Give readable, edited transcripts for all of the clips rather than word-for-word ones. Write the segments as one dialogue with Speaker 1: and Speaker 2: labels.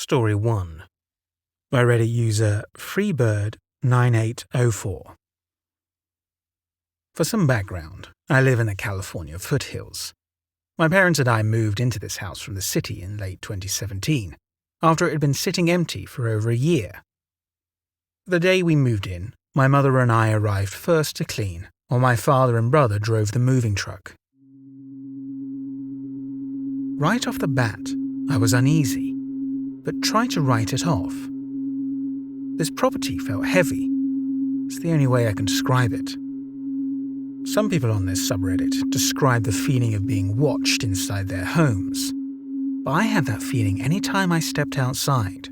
Speaker 1: Story 1 by Reddit user Freebird9804. For some background, I live in the California foothills. My parents and I moved into this house from the city in late 2017, after it had been sitting empty for over a year. The day we moved in, my mother and I arrived first to clean, while my father and brother drove the moving truck. Right off the bat, I was uneasy, but tried to write it off. This property felt heavy. It's the only way I can describe it. Some people on this subreddit describe the feeling of being watched inside their homes, but I had that feeling any time I stepped outside.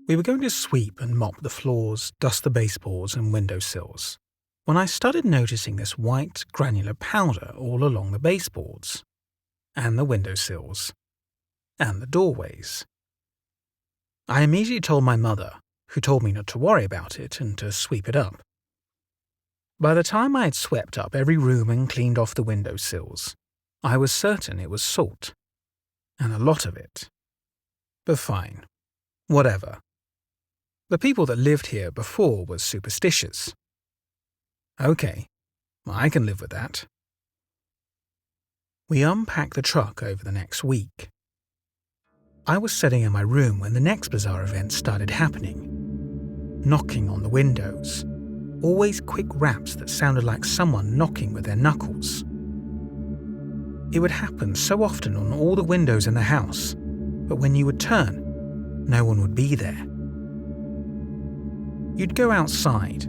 Speaker 1: We were going to sweep and mop the floors, dust the baseboards and windowsills, when I started noticing this white, granular powder all along the baseboards, and the windowsills, and the doorways. I immediately told my mother, who told me not to worry about it and to sweep it up. By the time I had swept up every room and cleaned off the windowsills, I was certain it was salt, and a lot of it. But fine, whatever. The people that lived here before were superstitious. Okay, I can live with that. We unpacked the truck over the next week. I was sitting in my room when the next bizarre event started happening. Knocking on the windows. Always quick raps that sounded like someone knocking with their knuckles. It would happen so often on all the windows in the house, but when you would turn, no one would be there. You'd go outside.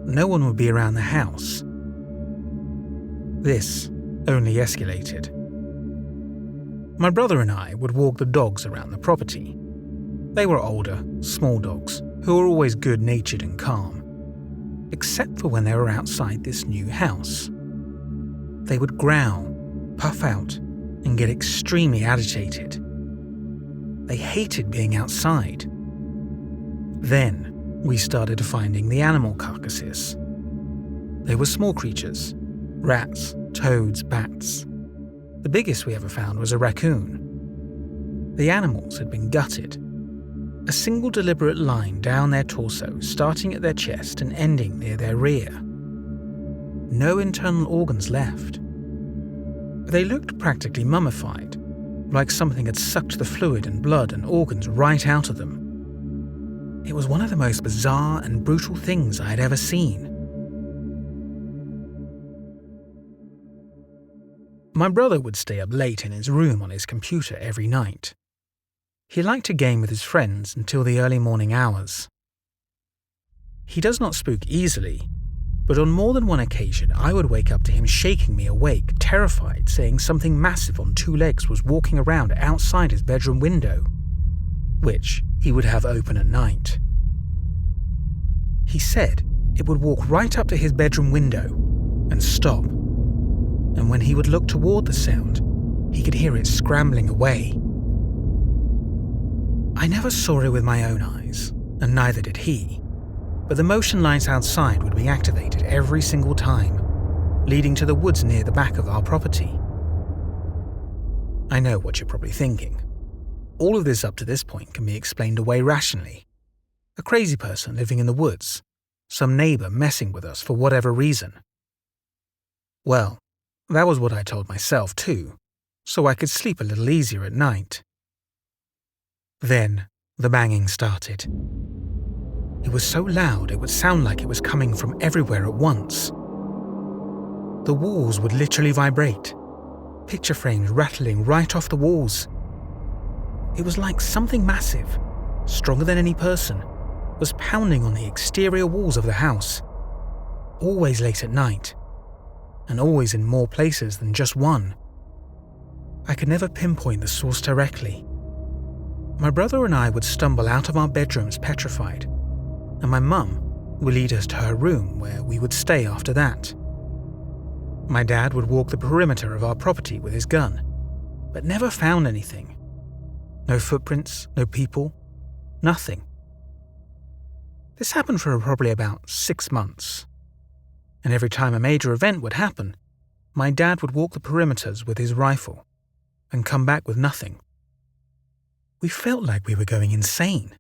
Speaker 1: No one would be around the house. This only escalated. My brother and I would walk the dogs around the property. They were older, small dogs who were always good-natured and calm, except for when they were outside this new house. They would growl, puff out, and get extremely agitated. They hated being outside. Then we started finding the animal carcasses. They were small creatures, rats, toads, bats. The biggest we ever found was a raccoon. The animals had been gutted. A single deliberate line down their torso, starting at their chest and ending near their rear. No internal organs left. They looked practically mummified, like something had sucked the fluid and blood and organs right out of them. It was one of the most bizarre and brutal things I had ever seen. My brother would stay up late in his room on his computer every night. He liked to game with his friends until the early morning hours. He does not spook easily, but on more than one occasion I would wake up to him shaking me awake, terrified, saying something massive on two legs was walking around outside his bedroom window, which he would have open at night. He said it would walk right up to his bedroom window and stop, and when he would look toward the sound, he could hear it scrambling away. I never saw it with my own eyes, and neither did he, but the motion lights outside would be activated every single time, leading to the woods near the back of our property. I know what you're probably thinking. All of this up to this point can be explained away rationally. A crazy person living in the woods, some neighbor messing with us for whatever reason. Well, that was what I told myself too, so I could sleep a little easier at night. Then the banging started. It was so loud it would sound like it was coming from everywhere at once. The walls would literally vibrate, picture frames rattling right off the walls. It was like something massive, stronger than any person, was pounding on the exterior walls of the house, always late at night, and always in more places than just one. I could never pinpoint the source directly. My brother and I would stumble out of our bedrooms petrified, and my mum would lead us to her room where we would stay after that. My dad would walk the perimeter of our property with his gun, but never found anything. No footprints, no people, nothing. This happened for probably about 6 months. And every time a major event would happen, my dad would walk the perimeters with his rifle and come back with nothing. We felt like we were going insane.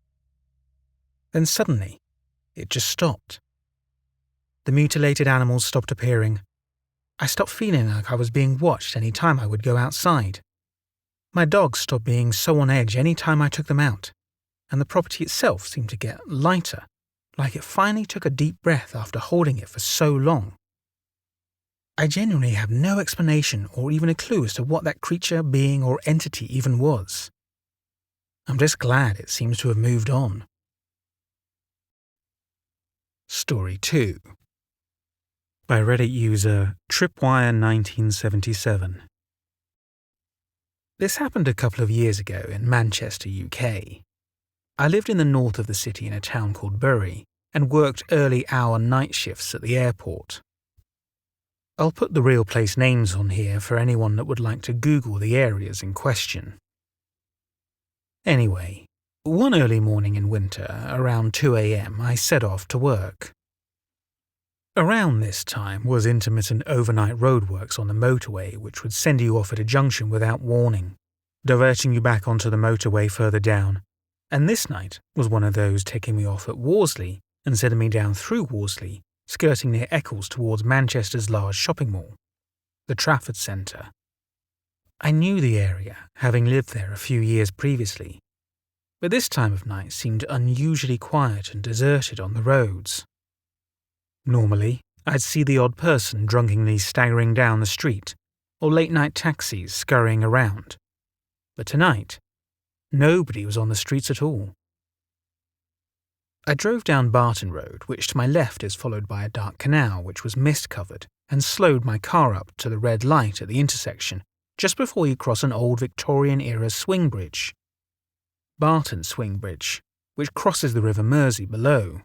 Speaker 1: Then suddenly, it just stopped. The mutilated animals stopped appearing. I stopped feeling like I was being watched any time I would go outside. My dogs stopped being so on edge any time I took them out, and the property itself seemed to get lighter, like it finally took a deep breath after holding it for so long. I genuinely have no explanation or even a clue as to what that creature, being, or entity even was. I'm just glad it seems to have moved on. Story 2. By Reddit user Tripwire1977. This happened a couple of years ago in Manchester, UK. I lived in the north of the city in a town called Bury and worked early hour night shifts at the airport. I'll put the real place names on here for anyone that would like to Google the areas in question. Anyway, one early morning in winter, around 2 a.m, I set off to work. Around this time was intermittent overnight roadworks on the motorway which would send you off at a junction without warning, diverting you back onto the motorway further down, and this night was one of those taking me off at Worsley and sending me down through Worsley, skirting near Eccles towards Manchester's large shopping mall, the Trafford Centre. I knew the area, having lived there a few years previously, but this time of night seemed unusually quiet and deserted on the roads. Normally, I'd see the odd person drunkenly staggering down the street, or late-night taxis scurrying around. But tonight, nobody was on the streets at all. I drove down Barton Road, which to my left is followed by a dark canal which was mist-covered, and slowed my car up to the red light at the intersection just before you cross an old Victorian-era swing bridge. Barton Swing Bridge, which crosses the River Mersey below.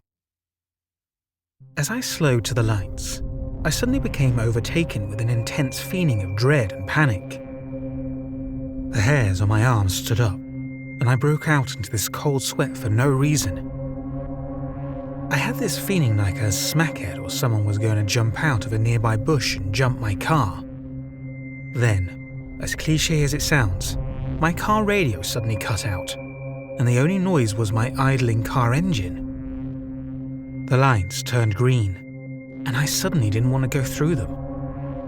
Speaker 1: As I slowed to the lights, I suddenly became overtaken with an intense feeling of dread and panic. The hairs on my arms stood up, and I broke out into this cold sweat for no reason. I had this feeling like a smackhead or someone was going to jump out of a nearby bush and jump my car. Then, as cliché as it sounds, my car radio suddenly cut out, and the only noise was my idling car engine. The lights turned green, and I suddenly didn't want to go through them,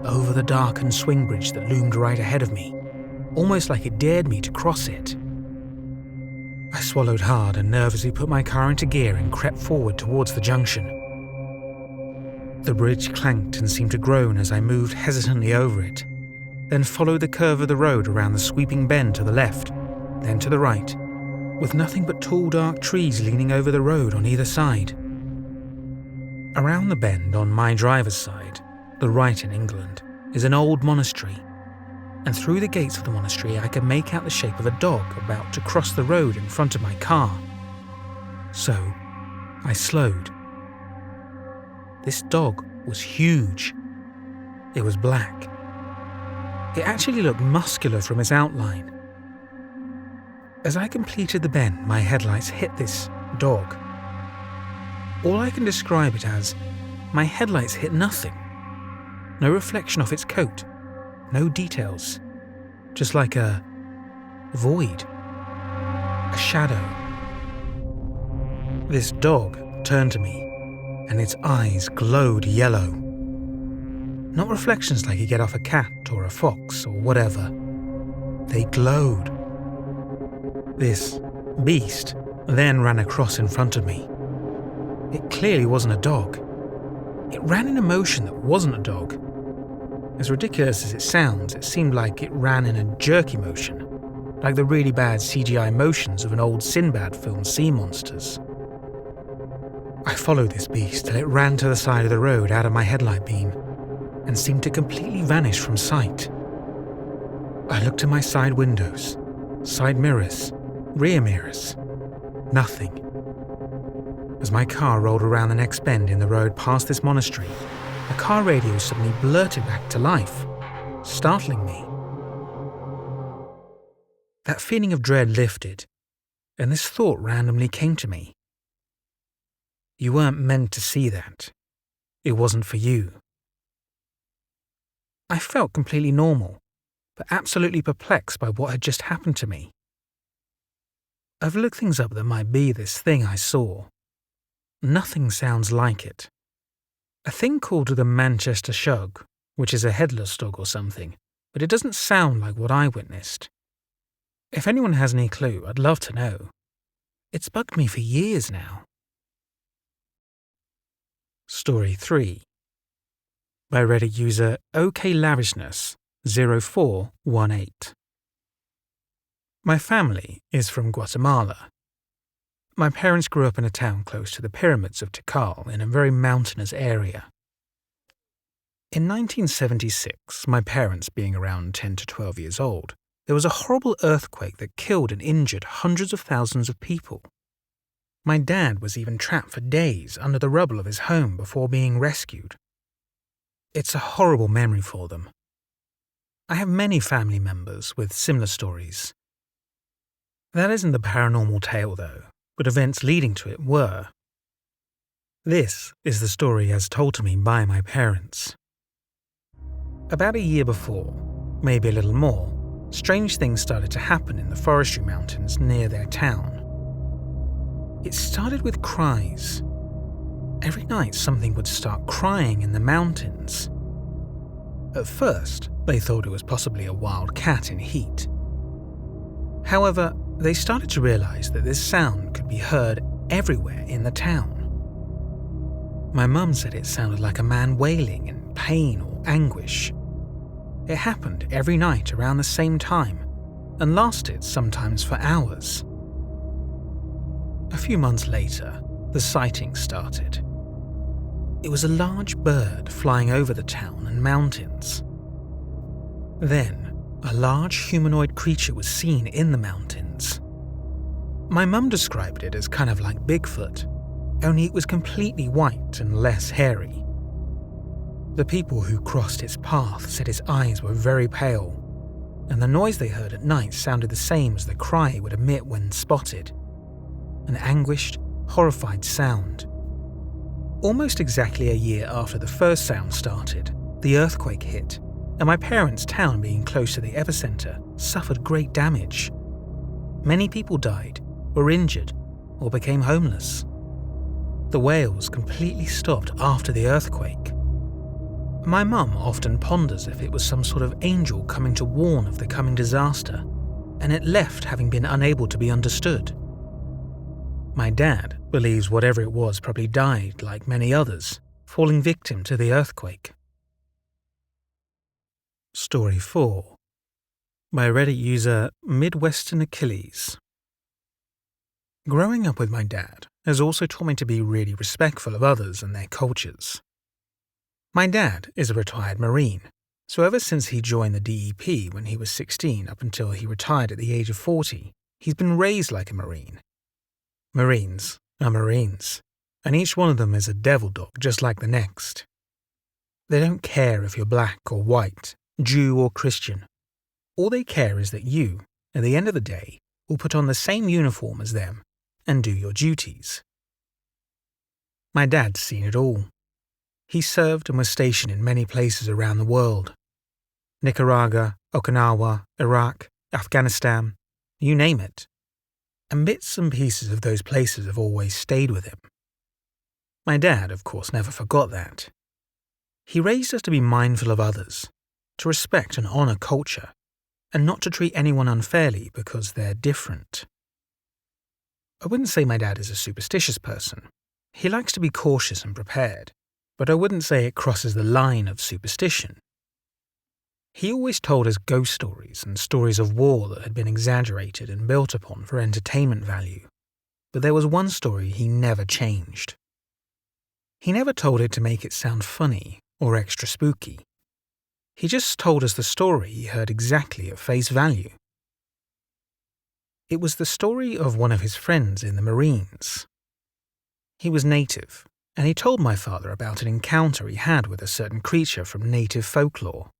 Speaker 1: over the darkened swing bridge that loomed right ahead of me, almost like it dared me to cross it. I swallowed hard and nervously put my car into gear and crept forward towards the junction. The bridge clanked and seemed to groan as I moved hesitantly over it, then followed the curve of the road around the sweeping bend to the left, then to the right, with nothing but tall dark trees leaning over the road on either side. Around the bend on my driver's side, the right in England, is an old monastery, and through the gates of the monastery I could make out the shape of a dog about to cross the road in front of my car. So, I slowed. This dog was huge. It was black. It actually looked muscular from its outline. As I completed the bend, my headlights hit this dog. All I can describe it as, my headlights hit nothing. No reflection off its coat, no details, just like a void, a shadow. This dog turned to me, and its eyes glowed yellow. Not reflections like you get off a cat or a fox or whatever. They glowed. This beast then ran across in front of me. It clearly wasn't a dog. It ran in a motion that wasn't a dog. As ridiculous as it sounds, it seemed like it ran in a jerky motion, like the really bad CGI motions of an old Sinbad film Sea Monsters. I followed this beast till it ran to the side of the road out of my headlight beam and seemed to completely vanish from sight. I looked in my side windows, side mirrors, rear mirrors. Nothing. As my car rolled around the next bend in the road past this monastery, the car radio suddenly blurted back to life, startling me. That feeling of dread lifted, and this thought randomly came to me. You weren't meant to see that. It wasn't for you. I felt completely normal, but absolutely perplexed by what had just happened to me. I've looked things up that might be this thing I saw. Nothing sounds like it. A thing called the Manchester Shug, which is a headless dog or something, but it doesn't sound like what I witnessed. If anyone has any clue, I'd love to know. It's bugged me for years now. Story 3. By Reddit user OKLavishness0418. My family is from Guatemala. My parents grew up in a town close to the pyramids of Tikal in a very mountainous area. In 1976, my parents being around 10 to 12 years old, there was a horrible earthquake that killed and injured hundreds of thousands of people. My dad was even trapped for days under the rubble of his home before being rescued. It's a horrible memory for them. I have many family members with similar stories. That isn't the paranormal tale, though, but events leading to it were. This is the story as told to me by my parents. About a year before, maybe a little more, strange things started to happen in the forestry mountains near their town. It started with cries. Every night something would start crying in the mountains. At first, they thought it was possibly a wild cat in heat. However, they started to realize that this sound could be heard everywhere in the town. My mum said it sounded like a man wailing in pain or anguish. It happened every night around the same time and lasted sometimes for hours. A few months later, the sightings started. It was a large bird flying over the town and mountains. Then, a large humanoid creature was seen in the mountains. My mum described it as kind of like Bigfoot, only it was completely white and less hairy. The people who crossed its path said its eyes were very pale, and the noise they heard at night sounded the same as the cry it would emit when spotted. An anguished, horrified sound. Almost exactly a year after the first sound started, the earthquake hit, and my parents' town, being close to the epicenter, suffered great damage. Many people died, were injured, or became homeless. The wails completely stopped after the earthquake. My mum often ponders if it was some sort of angel coming to warn of the coming disaster, and it left having been unable to be understood. My dad believes whatever it was probably died like many others, falling victim to the earthquake. Story 4. By Reddit user Midwestern Achilles. Growing up with my dad has also taught me to be really respectful of others and their cultures. My dad is a retired Marine, so ever since he joined the DEP when he was 16 up until he retired at the age of 40, he's been raised like a Marine. Marines are Marines, and each one of them is a devil dog just like the next. They don't care if you're black or white, Jew or Christian. All they care is that you, at the end of the day, will put on the same uniform as them and do your duties. My dad's seen it all. He served and was stationed in many places around the world. Nicaragua, Okinawa, Iraq, Afghanistan, you name it. And bits and pieces of those places have always stayed with him. My dad, of course, never forgot that. He raised us to be mindful of others, to respect and honor culture, and not to treat anyone unfairly because they're different. I wouldn't say my dad is a superstitious person. He likes to be cautious and prepared, but I wouldn't say it crosses the line of superstition. He always told us ghost stories and stories of war that had been exaggerated and built upon for entertainment value, but there was one story he never changed. He never told it to make it sound funny or extra spooky. He just told us the story he heard exactly at face value. It was the story of one of his friends in the Marines. He was native, and he told my father about an encounter he had with a certain creature from native folklore.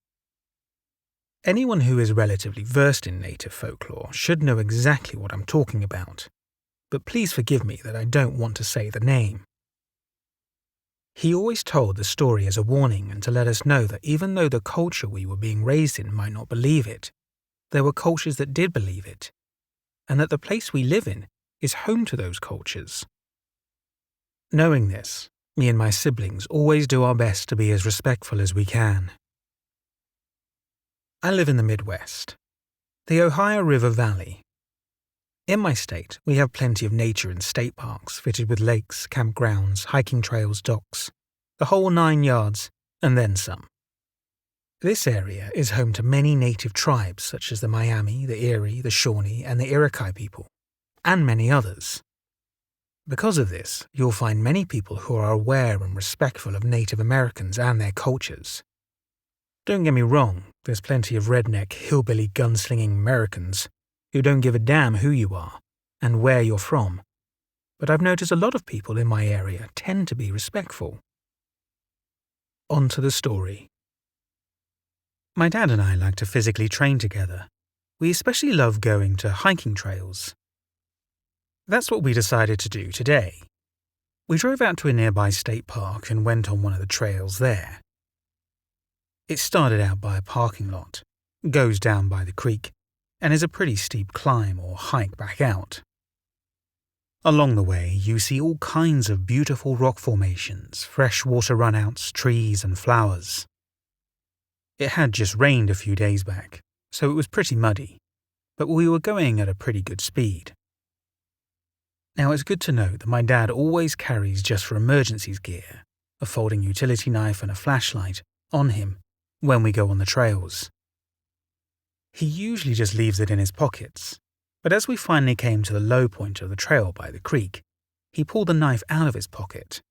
Speaker 1: Anyone who is relatively versed in native folklore should know exactly what I'm talking about, but please forgive me that I don't want to say the name. He always told the story as a warning and to let us know that even though the culture we were being raised in might not believe it, there were cultures that did believe it, and that the place we live in is home to those cultures. Knowing this, me and my siblings always do our best to be as respectful as we can. I live in the Midwest, the Ohio River Valley. In my state, we have plenty of nature and state parks fitted with lakes, campgrounds, hiking trails, docks, the whole 9 yards, and then some. This area is home to many native tribes such as the Miami, the Erie, the Shawnee, and the Iroquois people, and many others. Because of this, you'll find many people who are aware and respectful of Native Americans and their cultures. Don't get me wrong, there's plenty of redneck, hillbilly, gunslinging Americans who don't give a damn who you are and where you're from, but I've noticed a lot of people in my area tend to be respectful. On to the story. My dad and I like to physically train together. We especially love going to hiking trails. That's what we decided to do today. We drove out to a nearby state park and went on one of the trails there. It started out by a parking lot, goes down by the creek, and is a pretty steep climb or hike back out. Along the way, you see all kinds of beautiful rock formations, freshwater runouts, trees, and flowers. It had just rained a few days back, so it was pretty muddy, but we were going at a pretty good speed. Now, it's good to know that my dad always carries just for emergencies gear, a folding utility knife and a flashlight, on him when we go on the trails. He usually just leaves it in his pockets, but as we finally came to the low point of the trail by the creek, he pulled the knife out of his pocket.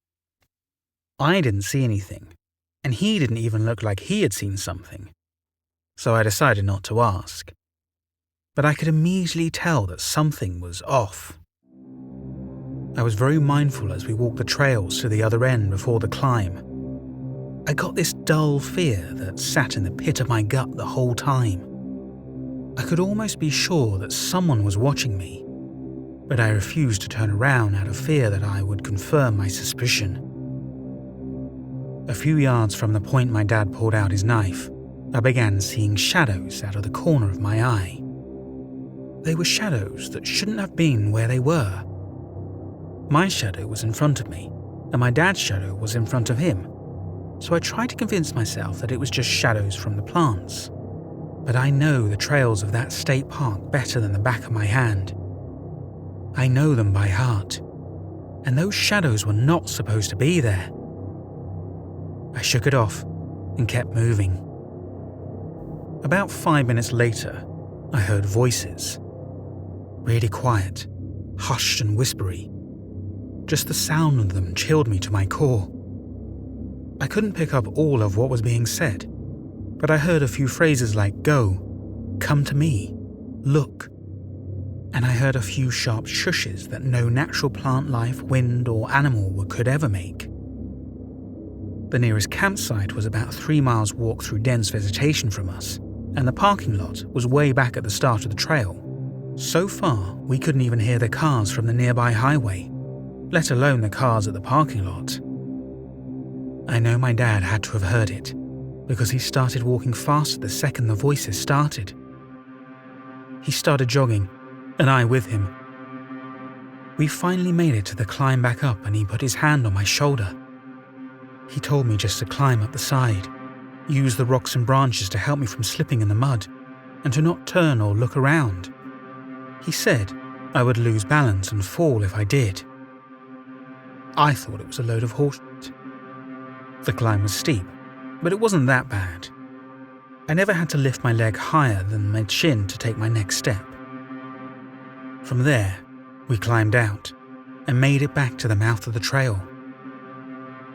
Speaker 1: I didn't see anything, and he didn't even look like he had seen something, so I decided not to ask. But I could immediately tell that something was off. I was very mindful as we walked the trails to the other end before the climb. I got this dull fear that sat in the pit of my gut the whole time. I could almost be sure that someone was watching me, but I refused to turn around out of fear that I would confirm my suspicion. A few yards from the point my dad pulled out his knife, I began seeing shadows out of the corner of my eye. They were shadows that shouldn't have been where they were. My shadow was in front of me, and my dad's shadow was in front of him, so I tried to convince myself that it was just shadows from the plants. But I know the trails of that state park better than the back of my hand. I know them by heart, and those shadows were not supposed to be there. I shook it off and kept moving. About 5 minutes later, I heard voices. Really quiet, hushed and whispery. Just the sound of them chilled me to my core. I couldn't pick up all of what was being said, but I heard a few phrases like go, come to me, look, and I heard a few sharp shushes that no natural plant life, wind, or animal could ever make. The nearest campsite was about 3 miles walk through dense vegetation from us, and the parking lot was way back at the start of the trail. So far, we couldn't even hear the cars from the nearby highway, let alone the cars at the parking lot. I know my dad had to have heard it, because he started walking faster the second the voices started. He started jogging, and I with him. We finally made it to the climb back up, and he put his hand on my shoulder. He told me just to climb up the side, use the rocks and branches to help me from slipping in the mud, and to not turn or look around. He said I would lose balance and fall if I did. I thought it was a load of horseshit. The climb was steep, but it wasn't that bad. I never had to lift my leg higher than my chin to take my next step. From there, we climbed out and made it back to the mouth of the trail.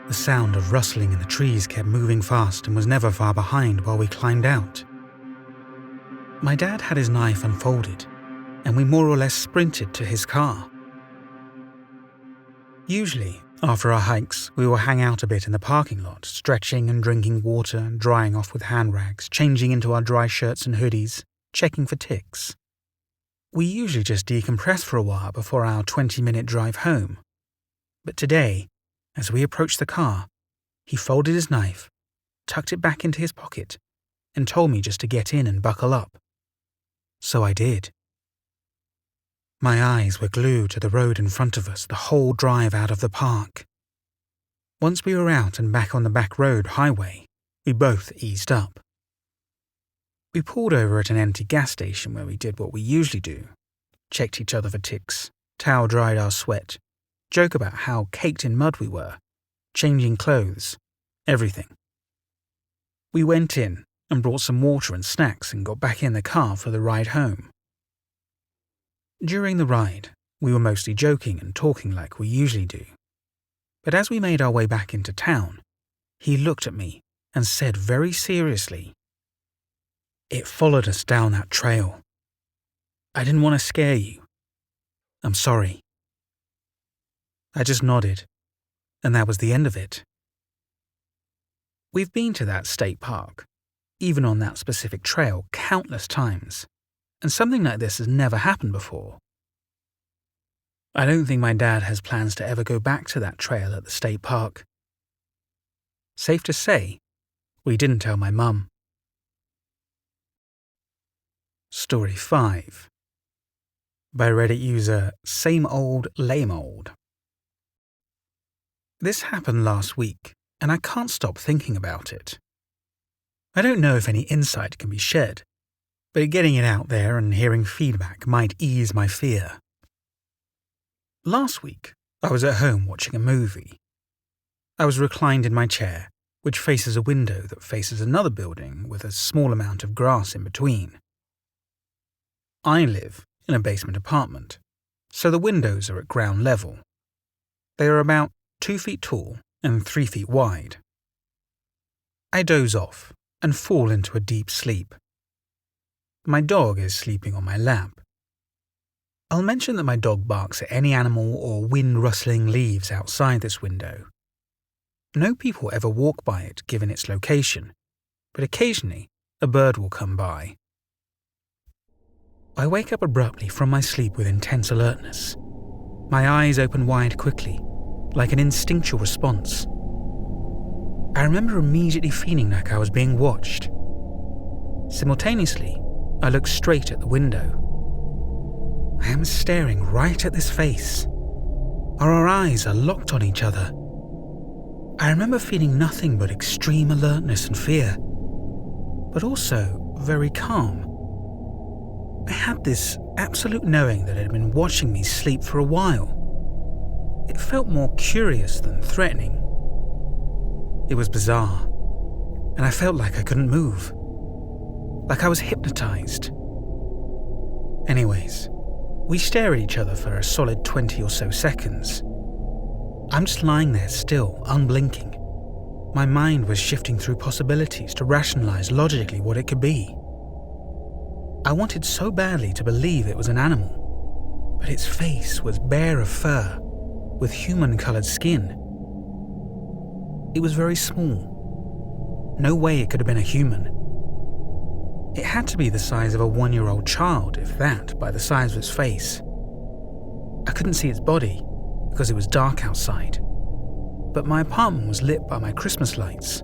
Speaker 1: The sound of rustling in the trees kept moving fast and was never far behind while we climbed out. My dad had his knife unfolded, and we more or less sprinted to his car. Usually, after our hikes, we will hang out a bit in the parking lot, stretching and drinking water and drying off with hand rags, changing into our dry shirts and hoodies, checking for ticks. We usually just decompress for a while before our 20-minute drive home. But today, as we approached the car, he folded his knife, tucked it back into his pocket, and told me just to get in and buckle up. So I did. My eyes were glued to the road in front of us the whole drive out of the park. Once we were out and back on the back road highway, we both eased up. We pulled over at an empty gas station where we did what we usually do, checked each other for ticks, towel-dried our sweat, joke about how caked in mud we were, changing clothes, everything. We went in and brought some water and snacks and got back in the car for the ride home. During the ride, we were mostly joking and talking like we usually do. But as we made our way back into town, he looked at me and said very seriously, "It followed us down that trail. I didn't want to scare you. I'm sorry." I just nodded, and that was the end of it. We've been to that state park, even on that specific trail, countless times, and something like this has never happened before. I don't think my dad has plans to ever go back to that trail at the state park. Safe to say, we didn't tell my mum. Story 5 by Reddit user Same Old Lame Old. This happened last week, and I can't stop thinking about it. I don't know if any insight can be shared, but getting it out there and hearing feedback might ease my fear. Last week, I was at home watching a movie. I was reclined in my chair, which faces a window that faces another building with a small amount of grass in between. I live in a basement apartment, so the windows are at ground level. They are about 2 feet tall and 3 feet wide. I doze off and fall into a deep sleep. My dog is sleeping on my lap. I'll mention that my dog barks at any animal or wind-rustling leaves outside this window. No people ever walk by it given its location, but occasionally a bird will come by. I wake up abruptly from my sleep with intense alertness. My eyes open wide quickly, like an instinctual response. I remember immediately feeling like I was being watched. Simultaneously, I look straight at the window. I am staring right at this face. Our eyes are locked on each other. I remember feeling nothing but extreme alertness and fear, but also very calm. I had this absolute knowing that it had been watching me sleep for a while. It felt more curious than threatening. It was bizarre, and I felt like I couldn't move. Like I was hypnotized. Anyways, we stare at each other for a solid 20 or so seconds. I'm just lying there still, unblinking. My mind was shifting through possibilities to rationalize logically what it could be. I wanted so badly to believe it was an animal, but its face was bare of fur, with human-colored skin. It was very small. No way it could have been a human. It had to be the size of a 1-year-old child, if that, by the size of its face. I couldn't see its body, because it was dark outside, but my apartment was lit by my Christmas lights.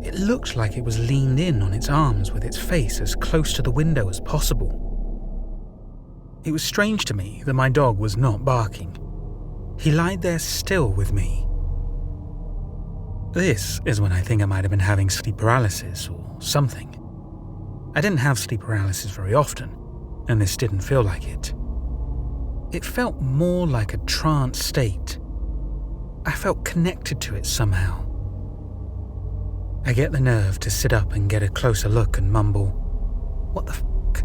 Speaker 1: It looked like it was leaned in on its arms with its face as close to the window as possible. It was strange to me that my dog was not barking. He lied there still with me. This is when I think I might have been having sleep paralysis or something. I didn't have sleep paralysis very often, and this didn't feel like it. It felt more like a trance state. I felt connected to it somehow. I get the nerve to sit up and get a closer look and mumble, "What the fuck?"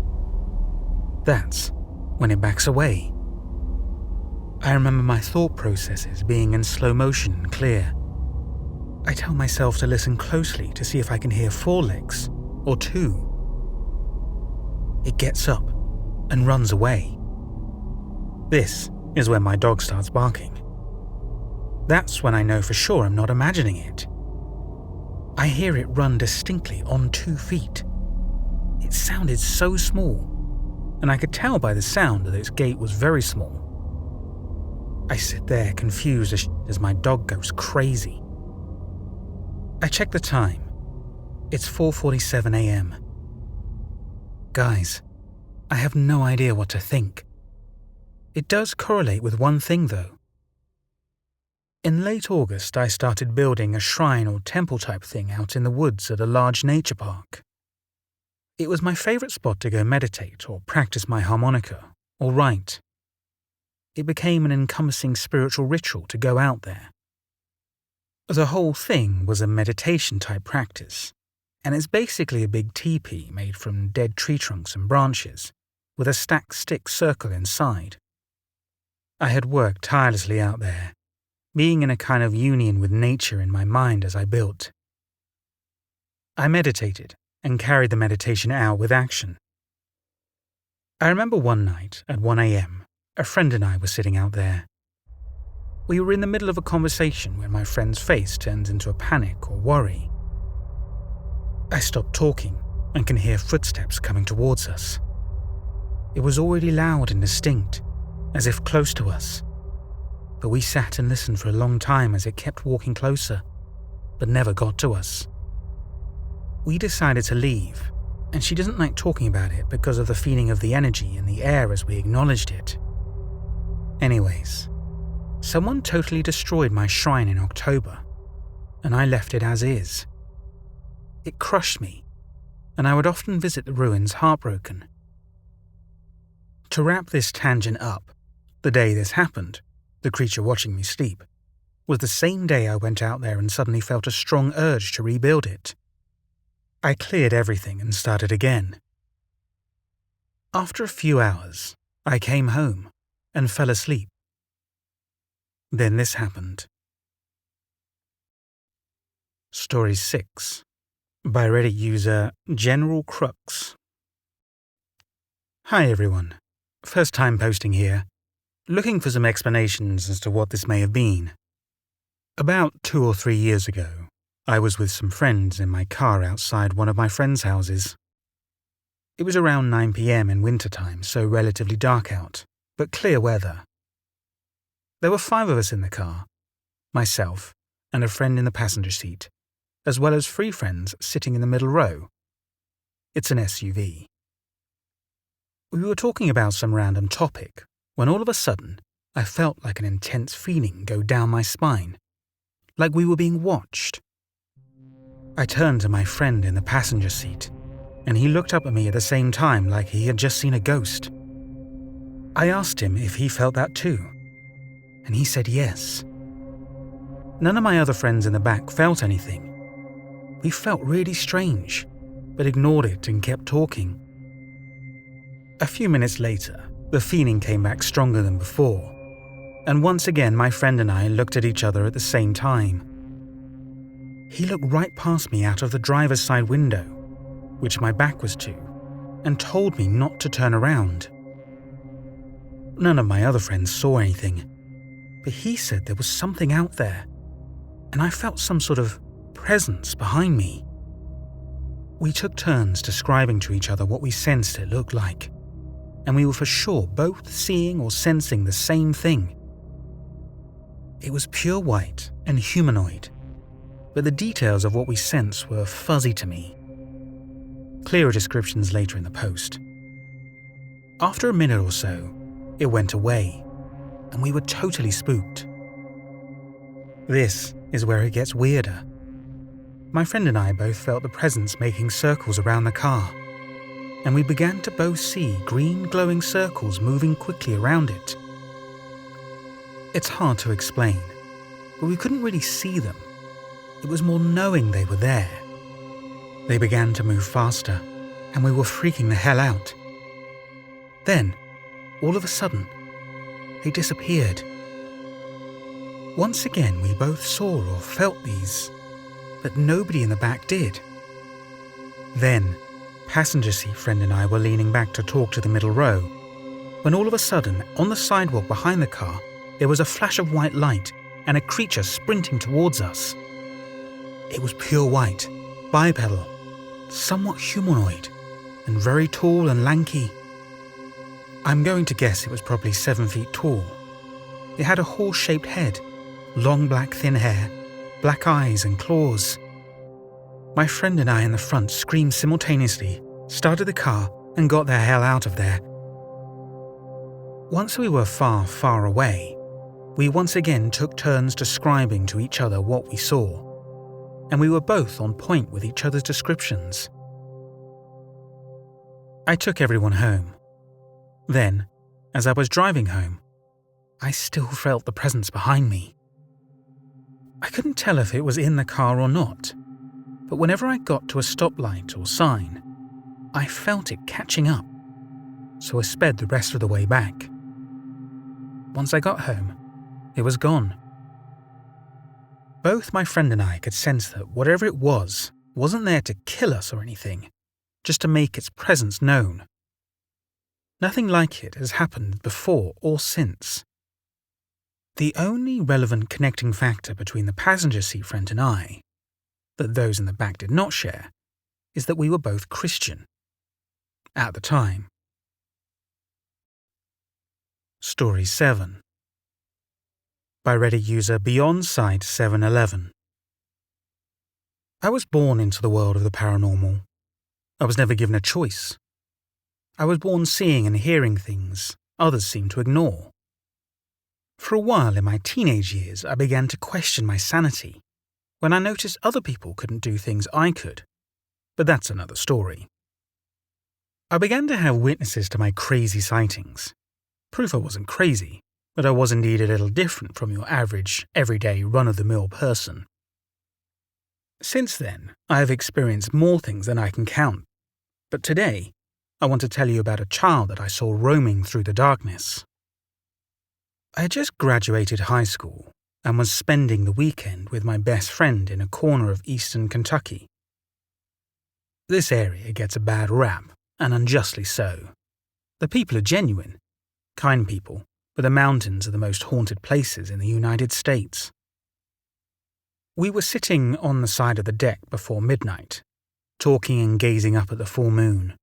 Speaker 1: That's when it backs away. I remember my thought processes being in slow motion and clear. I tell myself to listen closely to see if I can hear 4 legs or 2. It gets up and runs away. This is when my dog starts barking. That's when I know for sure I'm not imagining it. I hear it run distinctly on 2 feet. It sounded so small, and I could tell by the sound that its gait was very small. I sit there confused as my dog goes crazy. I check the time. It's 4:47 a.m. Guys, I have no idea what to think. It does correlate with one thing, though. In late August, I started building a shrine or temple-type thing out in the woods at a large nature park. It was my favourite spot to go meditate or practice my harmonica or write. It became an encompassing spiritual ritual to go out there. The whole thing was a meditation-type practice, and it's basically a big teepee made from dead tree trunks and branches, with a stacked stick circle inside. I had worked tirelessly out there, being in a kind of union with nature in my mind as I built. I meditated and carried the meditation out with action. I remember one night at 1 a.m, a friend and I were sitting out there. We were in the middle of a conversation when my friend's face turns into a panic or worry. I stopped talking and can hear footsteps coming towards us. It was already loud and distinct, as if close to us. But we sat and listened for a long time as it kept walking closer, but never got to us. We decided to leave, and she doesn't like talking about it because of the feeling of the energy in the air as we acknowledged it. Anyways, someone totally destroyed my shrine in October, and I left it as is. It crushed me, and I would often visit the ruins heartbroken. To wrap this tangent up, the day this happened, the creature watching me sleep, was the same day I went out there and suddenly felt a strong urge to rebuild it. I cleared everything and started again. After a few hours, I came home and fell asleep. Then this happened. Story 6, by Reddit user General Crux. Hi everyone, first time posting here, looking for some explanations as to what this may have been. About 2 or 3 years ago, I was with some friends in my car outside one of my friends' houses. It was around 9 p.m. in wintertime, so relatively dark out, but clear weather. There were 5 of us in the car, myself and a friend in the passenger seat, as well as 3 friends sitting in the middle row. It's an SUV. We were talking about some random topic when all of a sudden I felt like an intense feeling go down my spine, like we were being watched. I turned to my friend in the passenger seat, and he looked up at me at the same time like he had just seen a ghost. I asked him if he felt that too, and he said yes. None of my other friends in the back felt anything. We felt really strange, but ignored it and kept talking. A few minutes later, the feeling came back stronger than before, and once again my friend and I looked at each other at the same time. He looked right past me out of the driver's side window, which my back was to, and told me not to turn around. None of my other friends saw anything, but he said there was something out there, and I felt some sort of presence behind me. We took turns describing to each other what we sensed it looked like, and we were for sure both seeing or sensing the same thing. It was pure white and humanoid, but the details of what we sensed were fuzzy to me. Clearer descriptions later in the post. After a minute or so, it went away, and we were totally spooked. This is where it gets weirder. My friend and I both felt the presence making circles around the car, and we began to both see green glowing circles moving quickly around it. It's hard to explain, but we couldn't really see them. It was more knowing they were there. They began to move faster, and we were freaking the hell out. Then, all of a sudden, they disappeared. Once again, we both saw or felt these, but nobody in the back did. Then, passenger seat friend and I were leaning back to talk to the middle row, when all of a sudden, on the sidewalk behind the car, there was a flash of white light and a creature sprinting towards us. It was pure white, bipedal, somewhat humanoid, and very tall and lanky. I'm going to guess it was probably 7 feet tall. It had a horse-shaped head, long black thin hair, black eyes and claws. My friend and I in the front screamed simultaneously, started the car, and got the hell out of there. Once we were far, far away, we once again took turns describing to each other what we saw, and we were both on point with each other's descriptions. I took everyone home. Then, as I was driving home, I still felt the presence behind me. I couldn't tell if it was in the car or not, but whenever I got to a stoplight or sign, I felt it catching up, so I sped the rest of the way back. Once I got home, it was gone. Both my friend and I could sense that whatever it was wasn't there to kill us or anything, just to make its presence known. Nothing like it has happened before or since. The only relevant connecting factor between the passenger seat friend and I, that those in the back did not share, is that we were both Christian. At the time. Story 7. By Reddit user BeyondSight711. I was born into the world of the paranormal. I was never given a choice. I was born seeing and hearing things others seem to ignore. For a while in my teenage years, I began to question my sanity when I noticed other people couldn't do things I could, but that's another story. I began to have witnesses to my crazy sightings. Proof I wasn't crazy, but I was indeed a little different from your average, everyday, run-of-the-mill person. Since then, I have experienced more things than I can count, but today, I want to tell you about a child that I saw roaming through the darkness. I had just graduated high school and was spending the weekend with my best friend in a corner of eastern Kentucky. This area gets a bad rap, and unjustly so. The people are genuine, kind people, but the mountains are the most haunted places in the United States. We were sitting on the side of the deck before midnight, talking and gazing up at the full moon.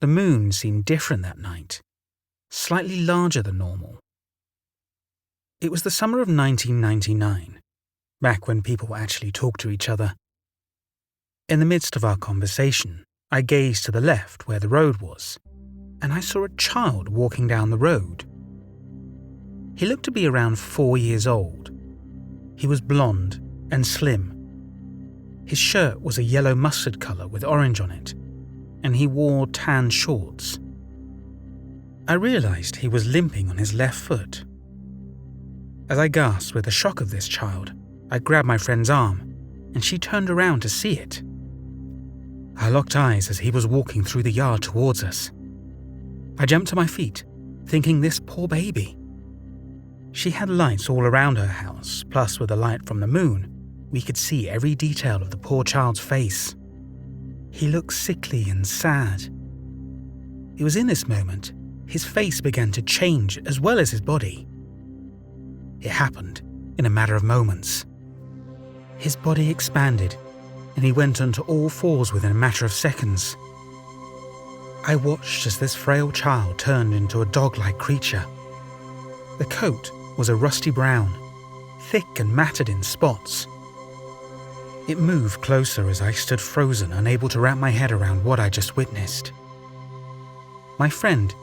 Speaker 1: The moon seemed different that night, slightly larger than normal. It was the summer of 1999, back when people actually talked to each other. In the midst of our conversation, I gazed to the left where the road was, and I saw a child walking down the road. He looked to be around 4 years old. He was blonde and slim. His shirt was a yellow mustard color with orange on it, and he wore tan shorts. I realized he was limping on his left foot. As I gasped with the shock of this child, I grabbed my friend's arm, and she turned around to see it. I locked eyes as he was walking through the yard towards us. I jumped to my feet, thinking this poor baby. She had lights all around her house, plus with the light from the moon, we could see every detail of the poor child's face. He looked sickly and sad. It was in this moment, his face began to change as well as his body. It happened in a matter of moments. His body expanded, and he went onto all fours within a matter of seconds. I watched as this frail child turned into a dog-like creature. The coat was a rusty brown, thick and matted in spots. It moved closer as I stood frozen, unable to wrap my head around what I just witnessed. My friend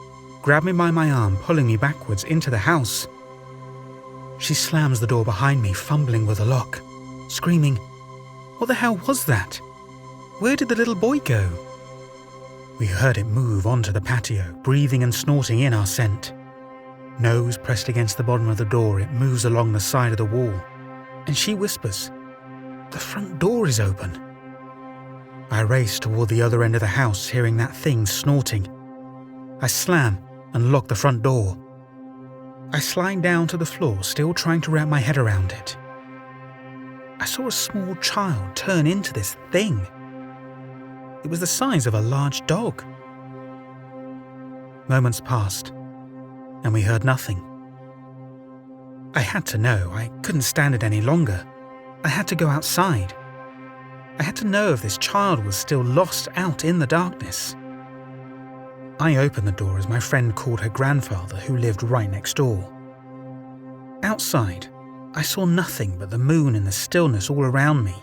Speaker 1: grabbed me by my arm, pulling me backwards into the house. She slams the door behind me, fumbling with the lock, screaming, "What the hell was that? Where did the little boy go?" We heard it move onto the patio, breathing and snorting in our scent. Nose pressed against the bottom of the door, it moves along the side of the wall, and she whispers, "The front door is open." I race toward the other end of the house, hearing that thing snorting. I slam and lock the front door. I slide down to the floor, still trying to wrap my head around it. I saw a small child turn into this thing. It was the size of a large dog. Moments passed, and we heard nothing. I had to know. I couldn't stand it any longer. I had to go outside. I had to know if this child was still lost out in the darkness. I opened the door as my friend called her grandfather, who lived right next door. Outside, I saw nothing but the moon and the stillness all around me.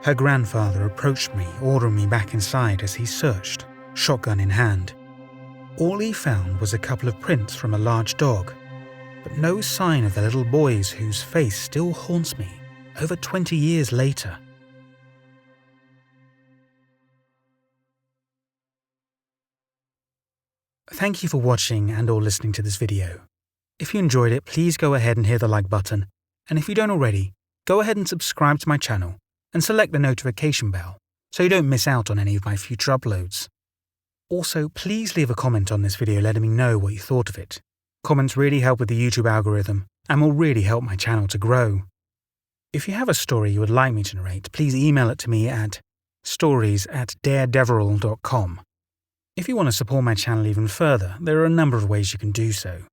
Speaker 1: Her grandfather approached me, ordering me back inside as he searched, shotgun in hand. All he found was a couple of prints from a large dog, but no sign of the little boys whose face still haunts me over 20 years later. Thank you for watching and or listening to this video. If you enjoyed it, please go ahead and hit the like button, and if you don't already, go ahead and subscribe to my channel and select the notification bell so you don't miss out on any of my future uploads. Also, please leave a comment on this video letting me know what you thought of it. Comments really help with the YouTube algorithm and will really help my channel to grow. If you have a story you would like me to narrate, please email it to me at stories@daredeverell.com. If you want to support my channel even further, there are a number of ways you can do so.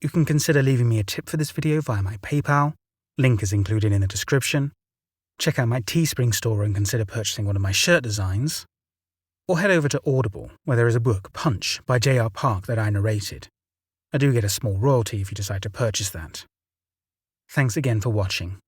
Speaker 1: You can consider leaving me a tip for this video via my PayPal, link is included in the description. Check out my Teespring store and consider purchasing one of my shirt designs. Or head over to Audible, where there is a book, Punch, by J.R. Park that I narrated. I do get a small royalty if you decide to purchase that. Thanks again for watching.